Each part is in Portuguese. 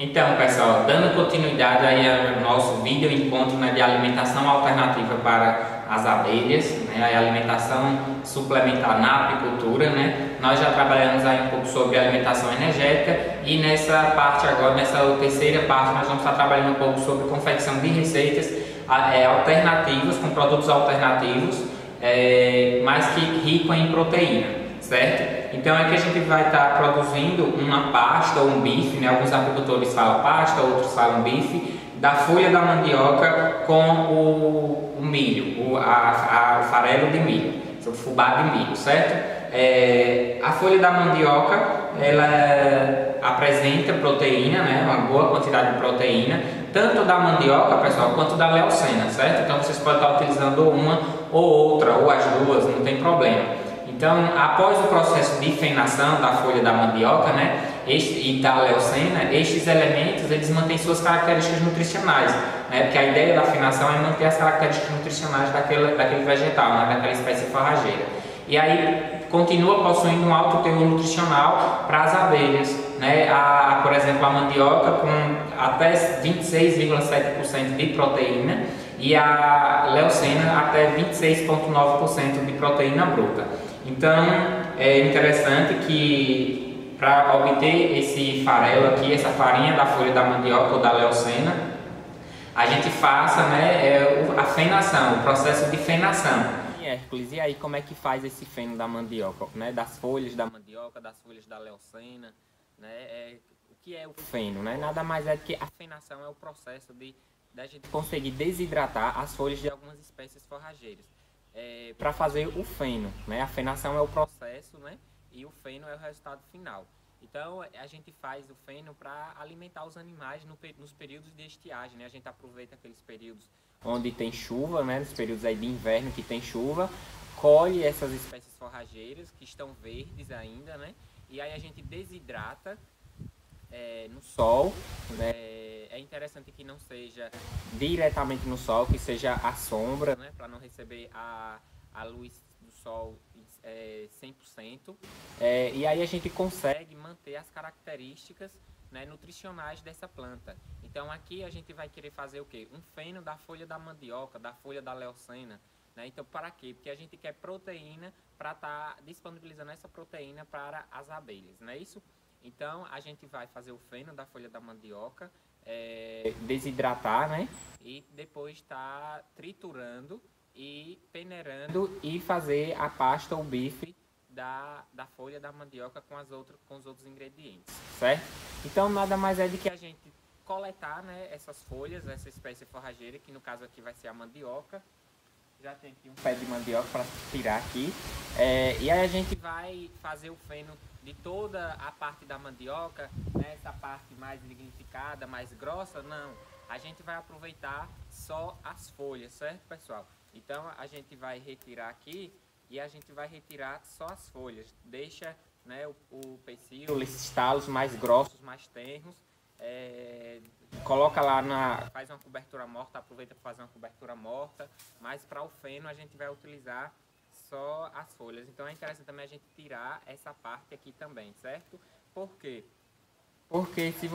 Então, pessoal, dando continuidade aí ao nosso vídeo encontro, né, de alimentação alternativa para as abelhas, né, a alimentação suplementar na apicultura, né, nós já trabalhamos aí um pouco sobre alimentação energética e nessa parte agora, nessa terceira parte, nós vamos estar trabalhando um pouco sobre confecção de receitas alternativas, com produtos alternativos, mas que ricos em proteína, certo? Então é que a gente vai estar produzindo uma pasta ou um bife, né? Alguns apicultores falam pasta, outros falam bife, da folha da mandioca com o milho, o farelo de milho, o fubá de milho, certo? A folha da mandioca, ela apresenta proteína, né? Uma boa quantidade de proteína, tanto da mandioca, pessoal, quanto da leucena, certo? Então vocês podem estar utilizando uma ou outra, ou as duas, não tem problema. Então, após o processo de fenação da folha da mandioca, né, e da leucena, estes elementos eles mantêm suas características nutricionais, né, porque a ideia da fenação é manter as características nutricionais daquele vegetal, né, daquela espécie forrageira. E aí continua possuindo um alto teor nutricional para as abelhas, né, por exemplo, a mandioca com até 26,7% de proteína e a leucena até 26,9% de proteína bruta. Então, é interessante que para obter esse farelo aqui, essa farinha da folha da mandioca ou da leucena, a gente faça, né, a fenação, o processo de fenação. Hércules, e aí como é que faz esse feno da mandioca, né, das folhas da mandioca, das folhas da leucena, né, o que é o feno, né? Nada mais é do que a fenação é o processo da gente conseguir desidratar as folhas de algumas espécies forrageiras. Para fazer o feno, né? A fenação é o processo, né? E o feno é o resultado final. Então a gente faz o feno para alimentar os animais nos períodos de estiagem, né? A gente aproveita aqueles períodos onde tem chuva, né? Nos períodos aí de inverno que tem chuva, colhe essas espécies forrageiras que estão verdes ainda, né? E aí a gente desidrata no sol, né? É interessante que não seja diretamente no sol, que seja à sombra, né? Para não receber a luz do sol 100%. E aí a gente consegue manter as características, né, nutricionais dessa planta. Então aqui a gente vai querer fazer o quê? Um feno da folha da mandioca, da folha da leucena. Né? Então para quê? Porque a gente quer proteína para estar disponibilizando essa proteína para as abelhas, não é isso? Então a gente vai fazer o feno da folha da mandioca, desidratar, né? E depois tá triturando e peneirando e fazer a pasta ou bife da folha da mandioca com os outros ingredientes, certo? Então nada mais é do que a gente coletar, né, essas folhas, essa espécie forrageira, que no caso aqui vai ser a mandioca. Já tem aqui um pé de mandioca para tirar aqui. E aí a gente vai fazer o feno de toda a parte da mandioca, né? Essa parte mais lignificada, mais grossa, não. A gente vai aproveitar só as folhas, certo, pessoal? Então a gente vai retirar aqui e a gente vai retirar só as folhas. Deixa, né, o pecíolo, esses talos mais grossos, mais tenros. Coloca lá, faz uma cobertura morta, aproveita para fazer uma cobertura morta, mas para o feno a gente vai utilizar só as folhas. Então é interessante também a gente tirar essa parte aqui também, certo? Por quê? Porque se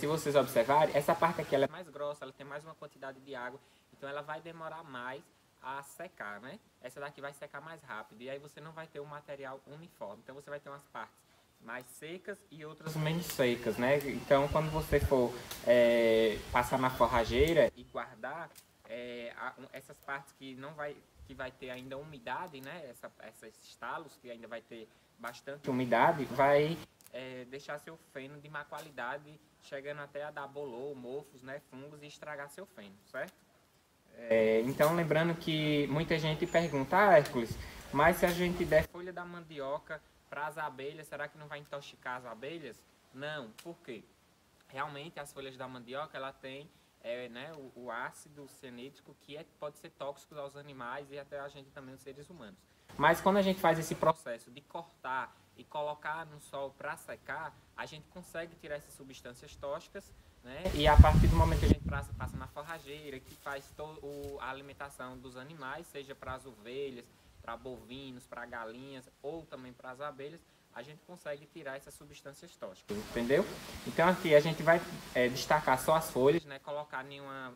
vocês observarem, essa parte aqui ela é mais grossa, ela tem mais uma quantidade de água, então ela vai demorar mais a secar, né? Essa daqui vai secar mais rápido e aí você não vai ter um material uniforme, então você vai ter umas partes mais secas e outras menos secas, né? Então quando você for passar na forrageira e guardar essas partes que vai ter ainda umidade, né? Esses talos que ainda vai ter bastante umidade, vai deixar seu feno de má qualidade, chegando até a dar bolor, mofos, né? Fungos e estragar seu feno, certo? Então lembrando que muita gente pergunta, Hércules, mas se a gente der folha da mandioca para as abelhas, será que não vai intoxicar as abelhas? Não, por quê? Realmente as folhas da mandioca ela tem né, o ácido cianídrico que pode ser tóxico aos animais e até a gente também, os seres humanos. Mas quando a gente faz esse processo de cortar e colocar no sol para secar, a gente consegue tirar essas substâncias tóxicas, né? E a partir do momento que a gente passa na forrageira, que faz a alimentação dos animais, seja para as ovelhas, para bovinos, para galinhas ou também para as abelhas, a gente consegue tirar essas substâncias tóxicas, entendeu? Então aqui a gente vai destacar só as folhas, né? Colocar nenhuma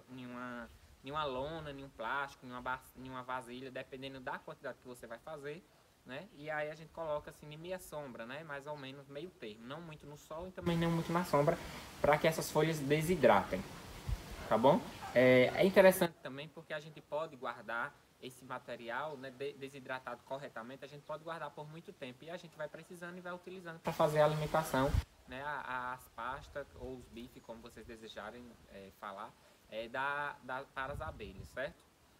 lona, nenhum plástico, nenhuma vasilha, dependendo da quantidade que você vai fazer, né? E aí a gente coloca assim em meia sombra, né? Mais ou menos meio termo, não muito no sol e também não muito na sombra, para que essas folhas desidratem, tá bom? É interessante também porque a gente pode guardar esse material, né, desidratado corretamente, a gente pode guardar por muito tempo e a gente vai precisando e vai utilizando para fazer a alimentação, né, as pastas ou os bifes, como vocês desejarem falar, para as abelhas, certo?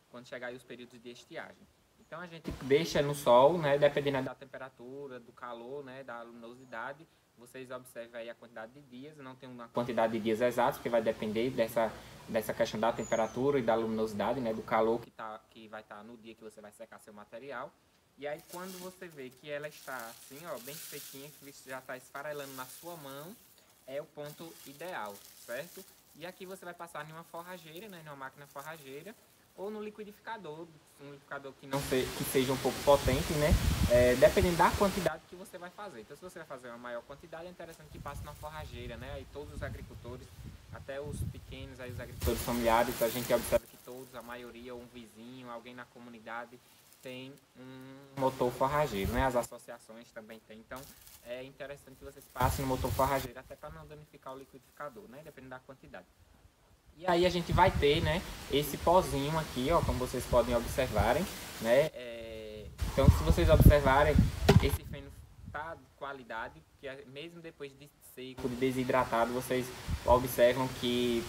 Quando chegar aí os períodos de estiagem. Então a gente deixa no sol, né, dependendo da temperatura, do calor, né, da luminosidade. Vocês observam aí a quantidade de dias, não tem uma quantidade de dias exatos, porque vai depender dessa questão da temperatura e da luminosidade, né, do calor que vai estar no dia que você vai secar seu material. E aí quando você vê que ela está assim, ó, bem sequinha, que já está esfarelando na sua mão, é o ponto ideal, certo? E aqui você vai passar em uma forrageira, né, numa máquina forrageira, ou no liquidificador, um liquidificador que seja um pouco potente, né? Dependendo da quantidade que você vai fazer. Então, se você vai fazer uma maior quantidade, é interessante que passe na forrageira, né? Aí todos os agricultores, até os pequenos, aí os agricultores familiares, a gente observa que todos, a maioria, um vizinho, alguém na comunidade tem um motor forrageiro, né? As associações também têm. Então, é interessante que vocês passem no motor forrageiro, até para não danificar o liquidificador, né? Dependendo da quantidade. E aí a gente vai ter, né, esse pozinho aqui, ó, como vocês podem observarem, né? Então, se vocês observarem, esse feno tá de qualidade, que mesmo depois de seco, de desidratado, vocês observam que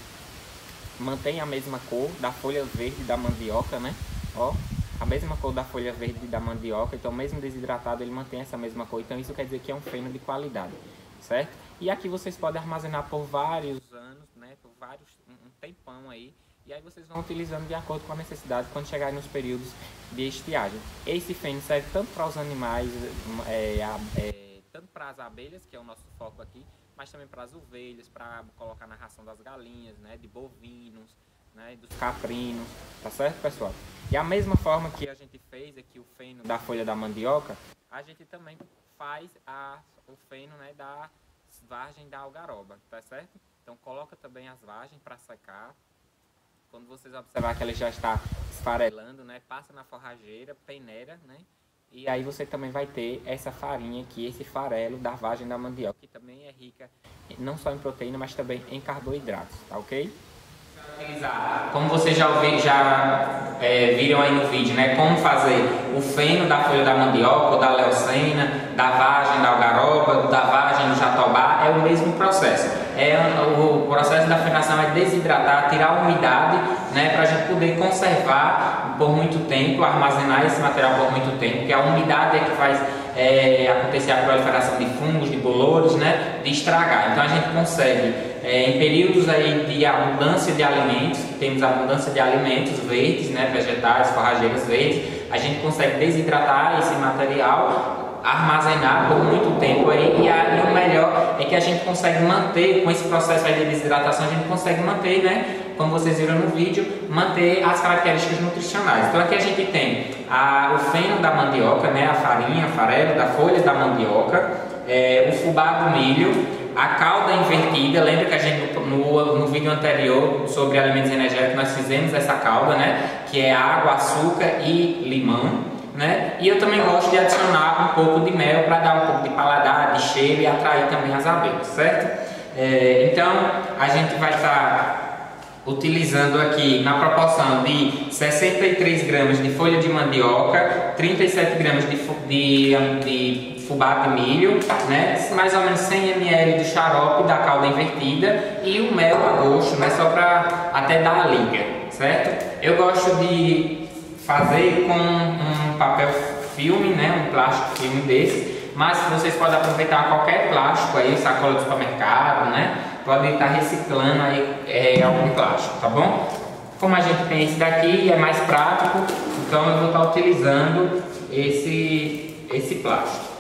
mantém a mesma cor da folha verde da mandioca, né? Ó, a mesma cor da folha verde da mandioca, então mesmo desidratado ele mantém essa mesma cor, então isso quer dizer que é um feno de qualidade, certo? E aqui vocês podem armazenar por vários anos, né? Por um tempão aí, e aí vocês vão utilizando de acordo com a necessidade quando chegarem nos períodos de estiagem. Esse feno serve tanto para os animais, tanto para as abelhas, que é o nosso foco aqui, mas também para as ovelhas, para colocar na ração das galinhas, né, de bovinos, né, dos caprinos, tá certo, pessoal? E a mesma forma que a gente fez aqui o feno da folha da mandioca, a gente também faz o feno, né, da vagem da algaroba, tá certo? Então coloca também as vagens para secar. Quando vocês observar que ela já está esfarelando, né, passa na forrageira, peneira, né? E aí você também vai ter essa farinha aqui, esse farelo da vagem da mandioca, que também é rica não só em proteína, mas também em carboidratos, tá ok? Como vocês já viram aí no vídeo, né? Como fazer o feno da folha da mandioca, da leucena, da vagem da algaroba, da vagem do jatobá, é o mesmo processo. O processo da fenação é desidratar, tirar a umidade, né? Para a gente poder conservar por muito tempo, armazenar esse material por muito tempo, porque a umidade é que faz acontecer a proliferação de fungos, de bolores, né? De estragar. Então a gente consegue em períodos aí de abundância de alimentos, temos abundância de alimentos verdes, né, vegetais, forrageiras verdes, a gente consegue desidratar esse material, armazenar por muito tempo aí, e o melhor é que a gente consegue manter, com esse processo aí de desidratação, a gente consegue manter, né, como vocês viram no vídeo, manter as características nutricionais. Então aqui a gente tem o feno da mandioca, né, a farinha, farelo da folha da mandioca, o fubá do milho, a calda invertida. Lembra que a gente no vídeo anterior sobre alimentos energéticos nós fizemos essa calda, né? Que é água, açúcar e limão, né? E eu também gosto de adicionar um pouco de mel para dar um pouco de paladar, de cheiro e atrair também as abelhas, certo? Então a gente vai estar utilizando aqui na proporção de 63 gramas de folha de mandioca, 37 gramas de fubá de milho, né? Mais ou menos 100 ml do xarope da calda invertida e o mel a gosto, né? Só para até dar a liga, certo? Eu gosto de fazer com um papel filme, né? Um plástico filme desse, mas vocês podem aproveitar qualquer plástico aí, sacola de supermercado, né? Podem estar reciclando aí algum plástico, tá bom? Como a gente tem esse daqui, é mais prático, então eu vou estar utilizando esse plástico.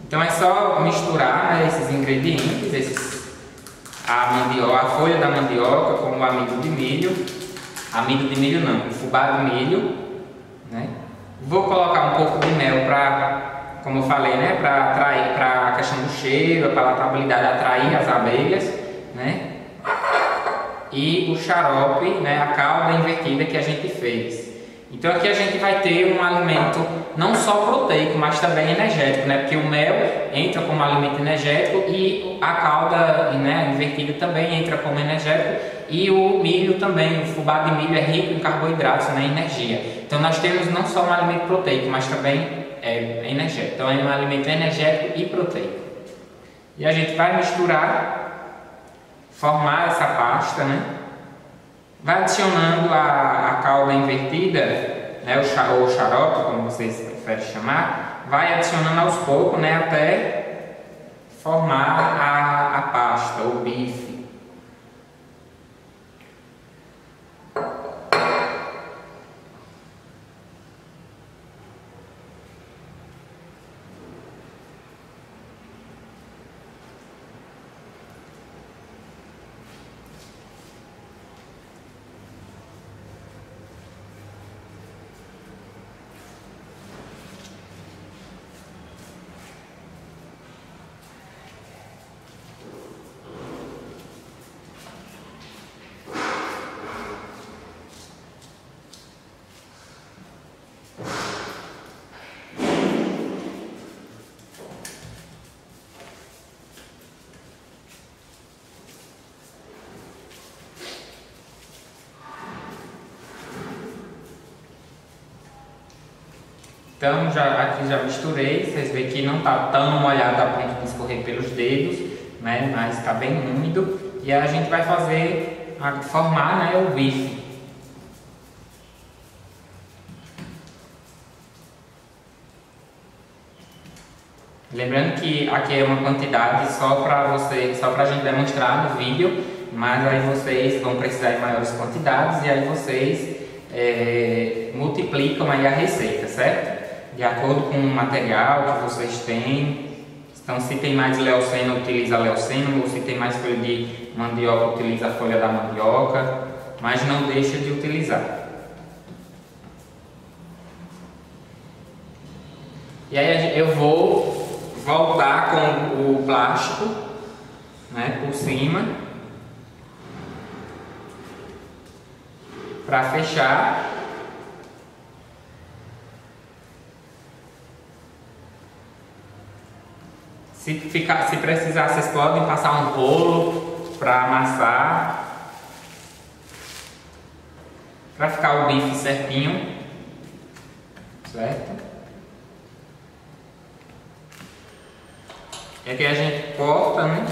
Então é só misturar, né, esses ingredientes, esses a folha da mandioca com o amido de milho, o fubá de milho, né? Vou colocar um pouco de mel para, como eu falei, né, para atrair, para a questão do cheiro, a palatabilidade, atrair as abelhas, né? E o xarope, né, a calda invertida que a gente fez. Então aqui a gente vai ter um alimento não só proteico, mas também energético, né? Porque o mel entra como alimento energético e a calda, né, invertida também entra como energético, e o milho também, o fubá de milho é rico em carboidratos, né, energia. Então nós temos não só um alimento proteico, mas também energético. Então é um alimento energético e proteico. E a gente vai misturar, formar essa pasta, né? Vai adicionando a calda invertida, né, ou xarope, como vocês preferem chamar, vai adicionando aos poucos, né, até formar a pasta, o bife. Então aqui já misturei, vocês veem que não está tão molhado a ponto de escorrer pelos dedos, né, mas está bem úmido. E a gente vai formar, né, o bife. Lembrando que aqui é uma quantidade só para a gente demonstrar no vídeo, mas aí vocês vão precisar de maiores quantidades e aí vocês multiplicam aí a receita, certo? De acordo com o material que vocês têm. Então, se tem mais leucena, utiliza a leucena, ou se tem mais folha de mandioca, utiliza a folha da mandioca, mas não deixa de utilizar. E aí eu vou voltar com o plástico, né, por cima, para fechar. Se precisar, vocês podem passar um rolo para amassar, para ficar o bife certinho, certo? E aqui a gente corta, né?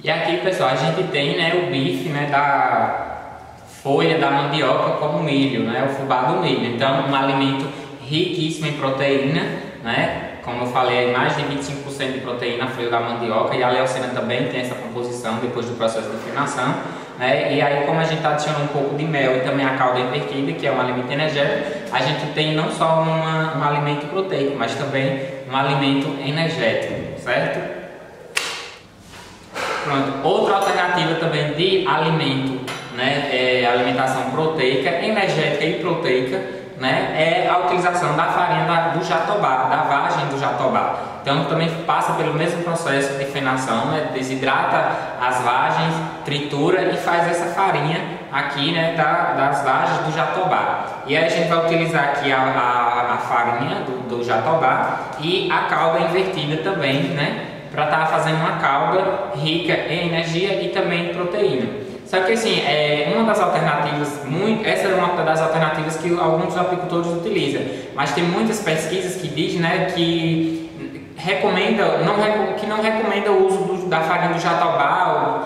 E aqui, pessoal, a gente tem, né, o bife, né, da folha da mandioca como milho, né, o fubá do milho. Então, um alimento riquíssimo em proteína, né, como eu falei, mais de 25% de proteína a folha da mandioca, e a leucena também tem essa composição depois do processo de refinação, né. E aí, como a gente adiciona um pouco de mel e também a calda invertida, que é um alimento energético, a gente tem não só um alimento proteico, mas também um alimento energético, certo? Pronto. Outra alternativa também de alimento, né, alimentação proteica, energética e proteica, né, é a utilização da farinha do jatobá, da vagem do jatobá. Então também passa pelo mesmo processo de refinação, né, desidrata as vagens, tritura e faz essa farinha aqui, né, das vagens do jatobá. E aí a gente vai utilizar aqui a farinha do jatobá e a calda invertida também, né, para estar fazendo uma calda rica em energia e também em proteína. Só que assim, uma das alternativas, essa é uma das alternativas que alguns apicultores utilizam, mas tem muitas pesquisas que dizem, né, que não recomenda o uso da farinha do jatobá,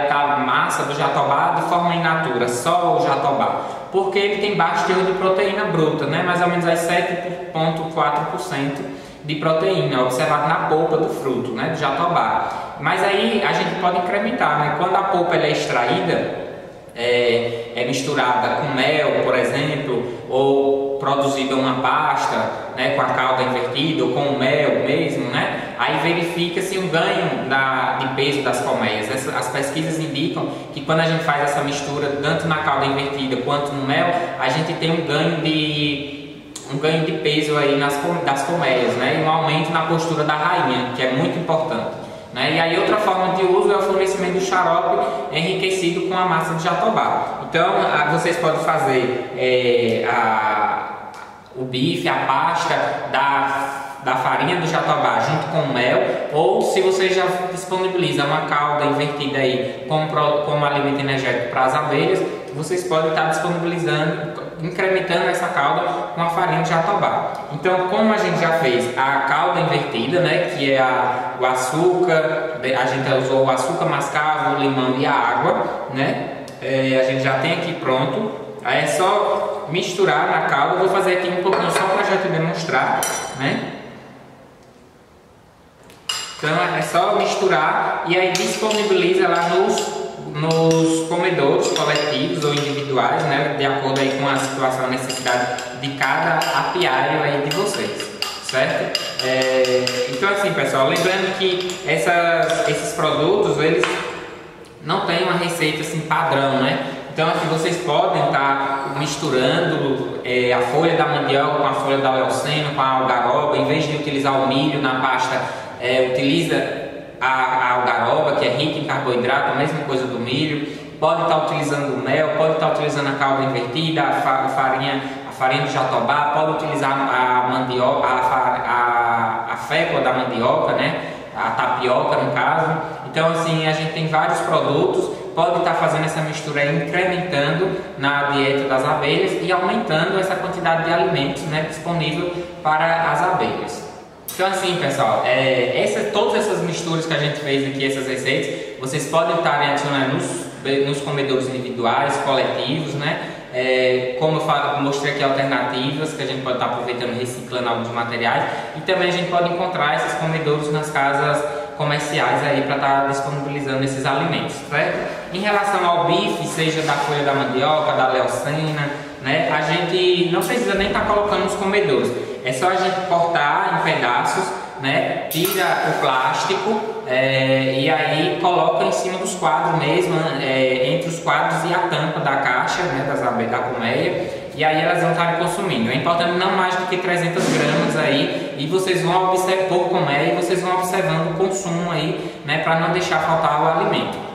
da massa do jatobá de forma in natura, só o jatobá, porque ele tem baixo teor de proteína bruta, né, mais ou menos 7,4% de proteína, observado na polpa do fruto, né, do jatobá. Mas aí a gente pode incrementar, né, quando a polpa ela é extraída, é misturada com mel, por exemplo, ou produzida uma pasta, né, com a calda invertida ou com o mel mesmo, né, aí verifica-se um ganho de peso das colmeias. As pesquisas indicam que quando a gente faz essa mistura, tanto na calda invertida quanto no mel, a gente tem um ganho de peso aí das colmeias, né, e um aumento na postura da rainha, que é muito importante. Né? E aí outra forma de uso é o fornecimento do xarope enriquecido com a massa de jatobá. Então vocês podem fazer o bife, a pasta da farinha do jatobá junto com o mel, ou se você já disponibiliza uma calda invertida aí como alimento energético para as abelhas, vocês podem estar disponibilizando, incrementando essa calda com a farinha de jatobá. Então, como a gente já fez a calda invertida, né, que é o açúcar, a gente usou o açúcar mascavo, o limão e a água, né, a gente já tem aqui pronto. Aí é só misturar na calda. Eu vou fazer aqui um pouquinho só para já te demonstrar, né. Então é só misturar e aí disponibiliza lá nos comedouros coletivos ou individuais, né, de acordo aí com a situação, a necessidade de cada apiário aí de vocês, certo? Então assim, pessoal, lembrando que esses produtos, eles não têm uma receita assim padrão, né? Então aqui vocês podem estar misturando a folha da mandioca com a folha da leucena, com a algaroba. Em vez de utilizar o milho na pasta, utiliza a algaroba, que é rica em carboidrato, a mesma coisa do milho. Pode estar utilizando o mel, pode estar utilizando a calda invertida, a farinha do jatobá, pode utilizar a mandioca, a fécula da mandioca, né? A tapioca no caso. Então assim, a gente tem vários produtos, pode estar fazendo essa mistura aí, incrementando na dieta das abelhas e aumentando essa quantidade de alimentos, né, disponível para as abelhas. Então assim, pessoal, todas essas misturas que a gente fez aqui, essas receitas, vocês podem estar adicionando nos comedouros individuais, coletivos, né? Como eu mostrei aqui alternativas que a gente pode estar aproveitando, reciclando alguns materiais, e também a gente pode encontrar esses comedouros nas casas comerciais aí para estar disponibilizando esses alimentos, certo? Em relação ao bife, seja da folha da mandioca, da leucena, né? A gente não precisa nem estar colocando nos comedouros, é só a gente cortar em pedaços, né? Tira o plástico e aí coloca em cima dos quadros mesmo, entre os quadros e a tampa da caixa, né, da colmeia, e aí elas vão estar consumindo. É importante não mais do que 300 gramas aí, e vocês vão observar pouco colmeia, e vocês vão observando o consumo aí, né, para não deixar faltar o alimento.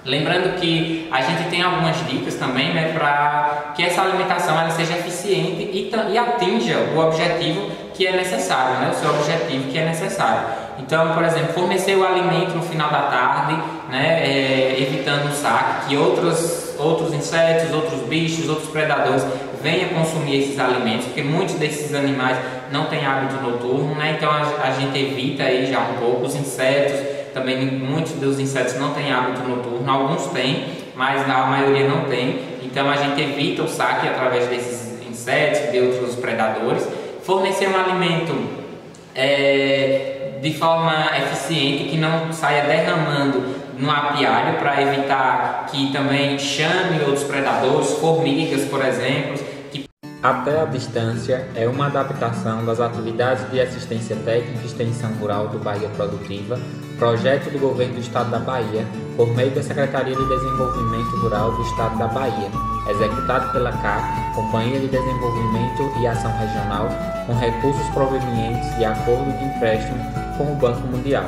Lembrando que a gente tem algumas dicas também, né, para que essa alimentação ela seja eficiente e atinja o objetivo que é necessário, né, o seu objetivo que é necessário. Então, por exemplo, fornecer o alimento no final da tarde, né, evitando o saque, que outros insetos, outros bichos, outros predadores venham consumir esses alimentos, porque muitos desses animais não têm hábito noturno, né, então a gente evita aí já um pouco os insetos. Também muitos dos insetos não têm hábito noturno, alguns têm, mas a maioria não tem. Então a gente evita o saque através desses insetos, de outros predadores. Fornecer um alimento de forma eficiente, que não saia derramando no apiário, para evitar que também chame outros predadores, formigas, por exemplo. Até a Distância é uma adaptação das atividades de assistência técnica e extensão rural do Bahia Produtiva, projeto do Governo do Estado da Bahia, por meio da Secretaria de Desenvolvimento Rural do Estado da Bahia, executado pela CAR, Companhia de Desenvolvimento e Ação Regional, com recursos provenientes de acordo de empréstimo com o Banco Mundial.